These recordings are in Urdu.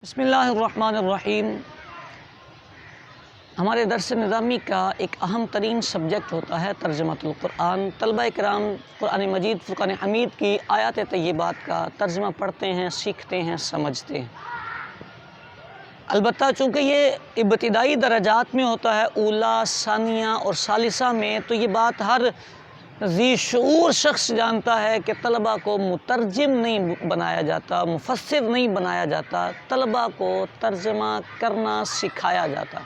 بسم اللہ الرحمن الرحیم۔ ہمارے درس نظامی کا ایک اہم ترین سبجیکٹ ہوتا ہے ترجمۃ القرآن۔ طلبہ کرام قرآن مجید فرقان حمید کی آیات طیبات کا ترجمہ پڑھتے ہیں، سیکھتے ہیں، سمجھتے ہیں۔ البتہ چونکہ یہ ابتدائی درجات میں ہوتا ہے، اولا، ثانیہ اور ثالثہ میں، تو یہ بات ہر ذی شعور شخص جانتا ہے کہ طلبہ کو مترجم نہیں بنایا جاتا، مفسر نہیں بنایا جاتا، طلبہ کو ترجمہ کرنا سکھایا جاتا۔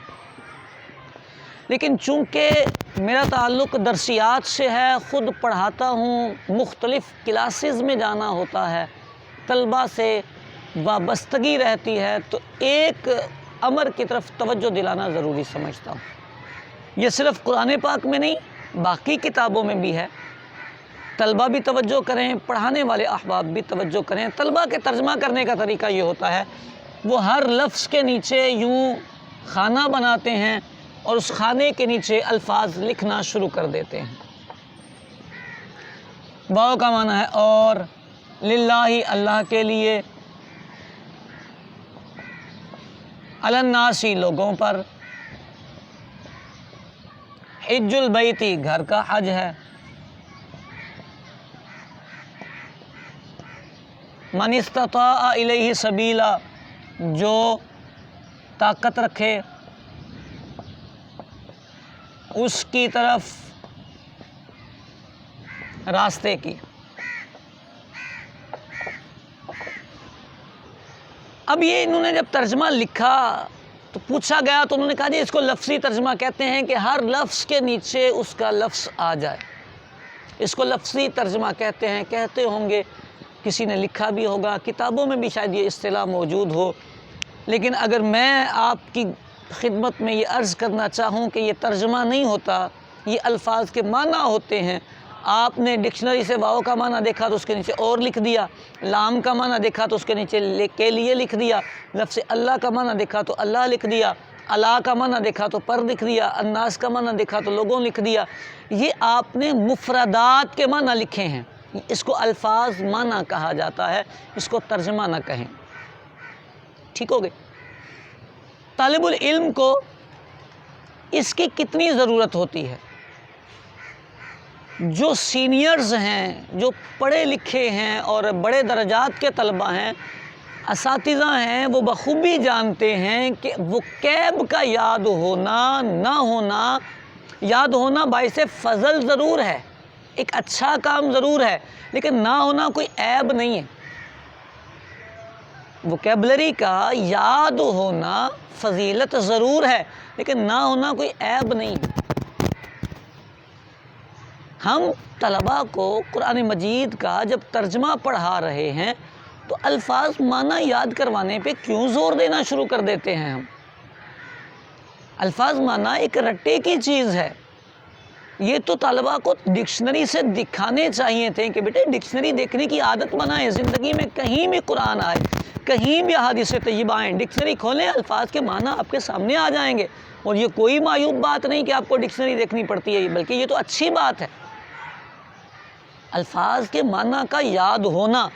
لیکن چونکہ میرا تعلق درسیات سے ہے، خود پڑھاتا ہوں، مختلف کلاسز میں جانا ہوتا ہے، طلبہ سے وابستگی رہتی ہے، تو ایک امر کی طرف توجہ دلانا ضروری سمجھتا ہوں۔ یہ صرف قرآن پاک میں نہیں، باقی کتابوں میں بھی ہے۔ طلبہ بھی توجہ کریں، پڑھانے والے احباب بھی توجہ کریں۔ طلبہ کے ترجمہ کرنے کا طریقہ یہ ہوتا ہے، وہ ہر لفظ کے نیچے یوں خانہ بناتے ہیں اور اس خانے کے نیچے الفاظ لکھنا شروع کر دیتے ہیں۔ واو کا معنی ہے اور، للہ اللہ کے لیے، علی الناس لوگوں پر، حج البیتی گھر کا حج ہے، من استطاع الیہ سبیلا جو طاقت رکھے اس کی طرف راستے کی۔ اب یہ انہوں نے جب ترجمہ لکھا تو پوچھا گیا تو انہوں نے کہا جی اس کو لفظی ترجمہ کہتے ہیں کہ ہر لفظ کے نیچے اس کا لفظ آ جائے، اس کو لفظی ترجمہ کہتے ہیں۔ کہتے ہوں گے، کسی نے لکھا بھی ہوگا، کتابوں میں بھی شاید یہ اصطلاح موجود ہو، لیکن اگر میں آپ کی خدمت میں یہ عرض کرنا چاہوں کہ یہ ترجمہ نہیں ہوتا، یہ الفاظ کے معنی ہوتے ہیں۔ آپ نے ڈکشنری سے واو کا معنی دیکھا تو اس کے نیچے اور لکھ دیا، لام کا معنی دیکھا تو اس کے نیچے کے لیے لکھ دیا، لفظ اللہ کا معنی دیکھا تو اللہ لکھ دیا، اللہ کا معنی دیکھا تو پر لکھ دیا، الناس کا معنی دیکھا تو لوگوں لکھ دیا۔ یہ آپ نے مفردات کے معنی لکھے ہیں، اس کو الفاظ معنی کہا جاتا ہے، اس کو ترجمہ نہ کہیں۔ ٹھیک ہو گئے؟ طالب العلم کو اس کی کتنی ضرورت ہوتی ہے؟ جو سینئرز ہیں، جو پڑھے لکھے ہیں اور بڑے درجات کے طلبہ ہیں، اساتذہ ہیں، وہ بخوبی جانتے ہیں کہ وکیب کا یاد ہونا نہ ہونا، یاد ہونا باعث فضل ضرور ہے، ایک اچھا کام ضرور ہے، لیکن نہ ہونا کوئی عیب نہیں ہے۔ وکیبلری کا یاد ہونا فضیلت ضرور ہے، لیکن نہ ہونا کوئی عیب نہیں ہے۔ ہم طلباء کو قرآن مجید کا جب ترجمہ پڑھا رہے ہیں تو الفاظ معنی یاد کروانے پہ کیوں زور دینا شروع کر دیتے ہیں؟ ہم الفاظ معنی ایک رٹے کی چیز ہے۔ یہ تو طلباء کو ڈکشنری سے دکھانے چاہیے تھے کہ بیٹے ڈکشنری دیکھنے کی عادت بنائیں، زندگی میں کہیں بھی قرآن آئے، کہیں بھی احادیث طیبہ آئیں، ڈکشنری کھولیں، الفاظ کے معنی آپ کے سامنے آ جائیں گے۔ اور یہ کوئی معیوب بات نہیں کہ آپ کو ڈکشنری دیکھنی پڑتی ہے، بلکہ یہ تو اچھی بات ہے۔ الفاظ کے معنی کا یاد ہونا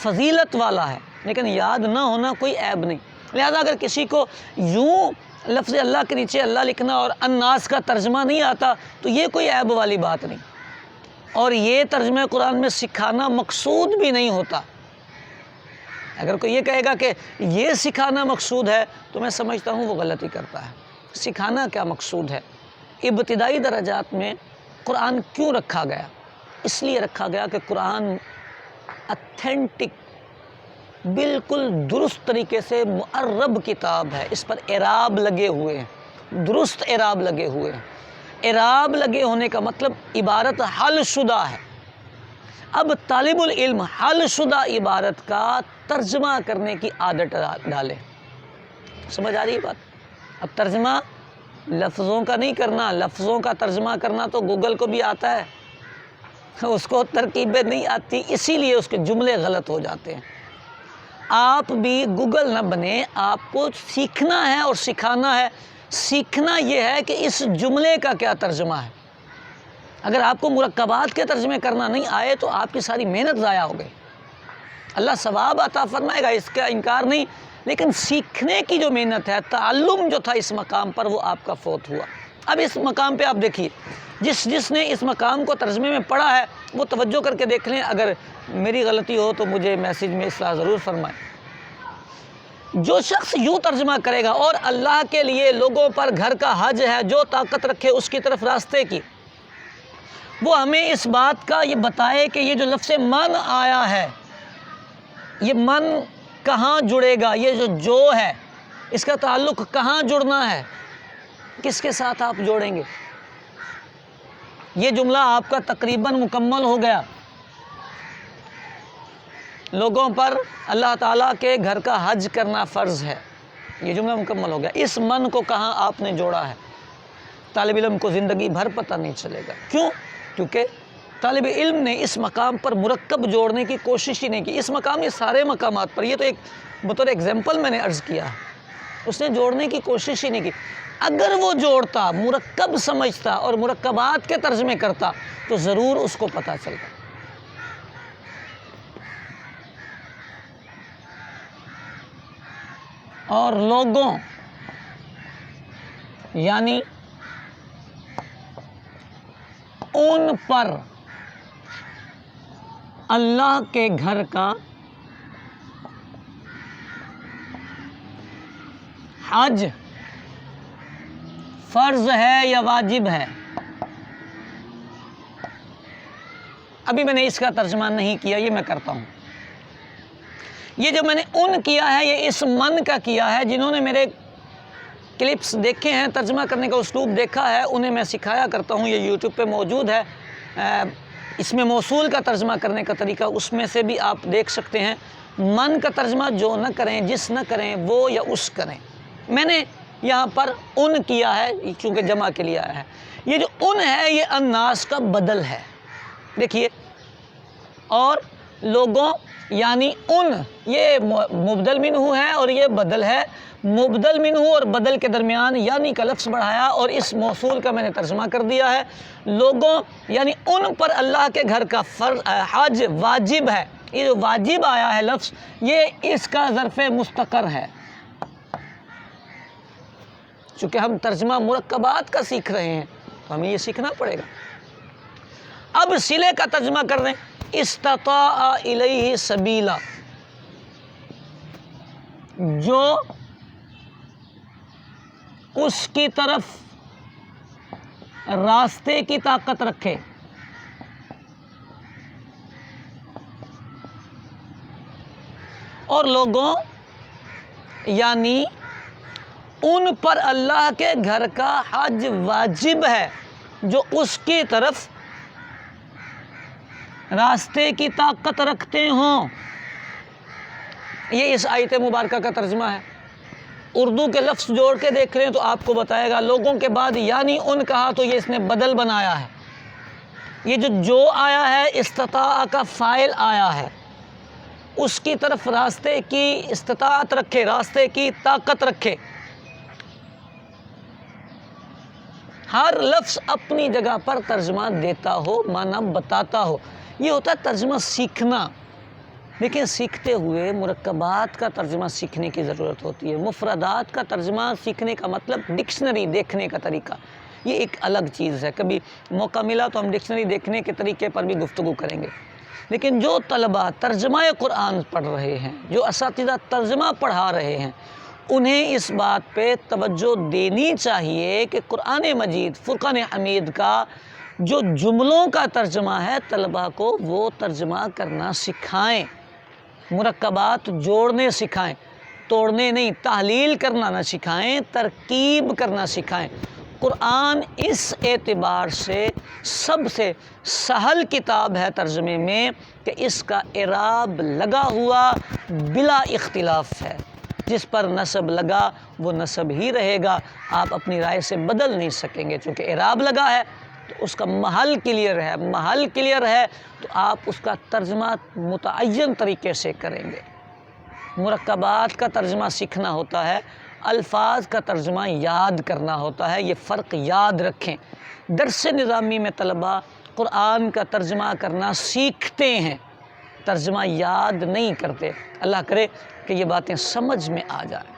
فضیلت والا ہے، لیکن یاد نہ ہونا کوئی عیب نہیں۔ لہذا اگر کسی کو یوں لفظ اللہ کے نیچے اللہ لکھنا اور الناس کا ترجمہ نہیں آتا تو یہ کوئی عیب والی بات نہیں، اور یہ ترجمہ قرآن میں سکھانا مقصود بھی نہیں ہوتا۔ اگر کوئی یہ کہے گا کہ یہ سکھانا مقصود ہے تو میں سمجھتا ہوں وہ غلطی کرتا ہے۔ سکھانا کیا مقصود ہے؟ ابتدائی درجات میں قرآن کیوں رکھا گیا؟ اس لیے رکھا گیا کہ قرآن اتھینٹک، بالکل درست طریقے سے معرب کتاب ہے، اس پر اعراب لگے ہوئے ہیں، درست اعراب لگے ہوئے ہیں۔ اعراب لگے ہونے کا مطلب عبارت حل شدہ ہے۔ اب طالب العلم حل شدہ عبارت کا ترجمہ کرنے کی عادت ڈالے۔ سمجھ آ رہی ہے بات؟ اب ترجمہ لفظوں کا نہیں کرنا، لفظوں کا ترجمہ کرنا تو گوگل کو بھی آتا ہے، اس کو ترکیبیں نہیں آتی، اسی لیے اس کے جملے غلط ہو جاتے ہیں۔ آپ بھی گوگل نہ بنیں، آپ کو سیکھنا ہے اور سکھانا ہے۔ سیکھنا یہ ہے کہ اس جملے کا کیا ترجمہ ہے۔ اگر آپ کو مرکبات کے ترجمے کرنا نہیں آئے تو آپ کی ساری محنت ضائع ہو گئی۔ اللہ ثواب عطا فرمائے گا، اس کا انکار نہیں، لیکن سیکھنے کی جو محنت ہے، تعلم جو تھا اس مقام پر، وہ آپ کا فوت ہوا۔ اب اس مقام پہ آپ دیکھیے، جس نے اس مقام کو ترجمے میں پڑھا ہے وہ توجہ کر کے دیکھ لیں، اگر میری غلطی ہو تو مجھے میسیج میں اصلاح ضرور فرمائیں۔ جو شخص یوں ترجمہ کرے گا، اور اللہ کے لیے لوگوں پر گھر کا حج ہے، جو طاقت رکھے اس کی طرف راستے کی، وہ ہمیں اس بات کا یہ بتائے کہ یہ جو لفظ من آیا ہے، یہ من کہاں جڑے گا، یہ جو ہے اس کا تعلق کہاں جڑنا ہے، کس کے ساتھ آپ جوڑیں گے۔ یہ جملہ آپ کا تقریباً مکمل ہو گیا۔ لوگوں پر اللہ تعالیٰ کے گھر کا حج کرنا فرض ہے، یہ جملہ مکمل ہو گیا۔ اس من کو کہاں آپ نے جوڑا ہے، طالب علم کو زندگی بھر پتہ نہیں چلے گا۔ کیوں؟ کیونکہ طالب علم نے اس مقام پر مرکب جوڑنے کی کوشش ہی نہیں کی۔ اس مقام، یہ سارے مقامات پر، یہ تو ایک بطور ایگزامپل میں نے عرض کیا ہے، اس نے جوڑنے کی کوشش ہی نہیں کی۔ اگر وہ جوڑتا، مرکب سمجھتا اور مرکبات کے ترجمے کرتا تو ضرور اس کو پتہ چلتا۔ اور لوگوں یعنی ان پر اللہ کے گھر کا حج فرض ہے یا واجب ہے۔ ابھی میں نے اس کا ترجمہ نہیں کیا، یہ میں کرتا ہوں۔ یہ جو میں نے ان کیا ہے، یہ اس من کا کیا ہے۔ جنہوں نے میرے کلپس دیکھے ہیں، ترجمہ کرنے کا اسلوب دیکھا ہے، انہیں میں سکھایا کرتا ہوں، یہ یوٹیوب پہ موجود ہے۔ اس میں موصول کا ترجمہ کرنے کا طریقہ، اس میں سے بھی آپ دیکھ سکتے ہیں۔ من کا ترجمہ جو نہ کریں، جس نہ کریں، وہ یا اس کریں۔ میں نے یہاں پر ان کیا ہے کیونکہ جمع کے لیے آیا ہے۔ یہ جو ان ہے، یہ الناس کا بدل ہے، دیکھیے۔ اور لوگوں یعنی ان، یہ مبدل منہ ہے اور یہ بدل ہے۔ مبدل منہ اور بدل کے درمیان یعنی کا لفظ بڑھایا اور اس موصول کا میں نے ترجمہ کر دیا ہے۔ لوگوں یعنی ان پر اللہ کے گھر کا حج واجب ہے۔ یہ جو واجب آیا ہے لفظ، یہ اس کا ظرف مستقر ہے، چونکہ ہم ترجمہ مرکبات کا سیکھ رہے ہیں تو ہمیں یہ سیکھنا پڑے گا۔ اب صلے کا ترجمہ کر رہے ہیں۔ استطاع الیہ سبیلا، جو اس کی طرف راستے کی طاقت رکھے۔ اور لوگوں یعنی ان پر اللہ کے گھر کا حج واجب ہے، جو اس کی طرف راستے کی طاقت رکھتے ہوں۔ یہ اس آیت مبارکہ کا ترجمہ ہے۔ اردو کے لفظ جوڑ کے دیکھ رہے ہیں تو آپ کو بتائے گا، لوگوں کے بعد یعنی ان کہا تو یہ اس نے بدل بنایا ہے۔ یہ جو آیا ہے، استطاع کا فاعل آیا ہے، اس کی طرف راستے کی استطاعت رکھے، راستے کی طاقت رکھے۔ ہر لفظ اپنی جگہ پر ترجمہ دیتا ہو، معنی بتاتا ہو، یہ ہوتا ہے ترجمہ سیکھنا۔ لیکن سیکھتے ہوئے مرکبات کا ترجمہ سیکھنے کی ضرورت ہوتی ہے۔ مفردات کا ترجمہ سیکھنے کا مطلب ڈکشنری دیکھنے کا طریقہ، یہ ایک الگ چیز ہے۔ کبھی موقع ملا تو ہم ڈکشنری دیکھنے کے طریقے پر بھی گفتگو کریں گے۔ لیکن جو طلباء ترجمہ قرآن پڑھ رہے ہیں، جو اساتذہ ترجمہ پڑھا رہے ہیں، انہیں اس بات پہ توجہ دینی چاہیے کہ قرآن مجید فرقان حمید کا جو جملوں کا ترجمہ ہے، طلباء کو وہ ترجمہ کرنا سکھائیں، مرکبات جوڑنے سکھائیں، توڑنے نہیں، تحلیل کرنا نہ سکھائیں، ترکیب کرنا سکھائیں۔ قرآن اس اعتبار سے سب سے سہل کتاب ہے ترجمے میں کہ اس کا اعراب لگا ہوا بلا اختلاف ہے۔ جس پر نصب لگا وہ نصب ہی رہے گا، آپ اپنی رائے سے بدل نہیں سکیں گے، چونکہ اعراب لگا ہے تو اس کا محل کلیئر ہے۔ محل کلیئر ہے تو آپ اس کا ترجمہ متعین طریقے سے کریں گے۔ مرکبات کا ترجمہ سیکھنا ہوتا ہے، الفاظ کا ترجمہ یاد کرنا ہوتا ہے، یہ فرق یاد رکھیں۔ درس نظامی میں طلباء قرآن کا ترجمہ کرنا سیکھتے ہیں، ترجمہ یاد نہیں کرتے۔ اللہ کرے کہ یہ باتیں سمجھ میں آ جائیں۔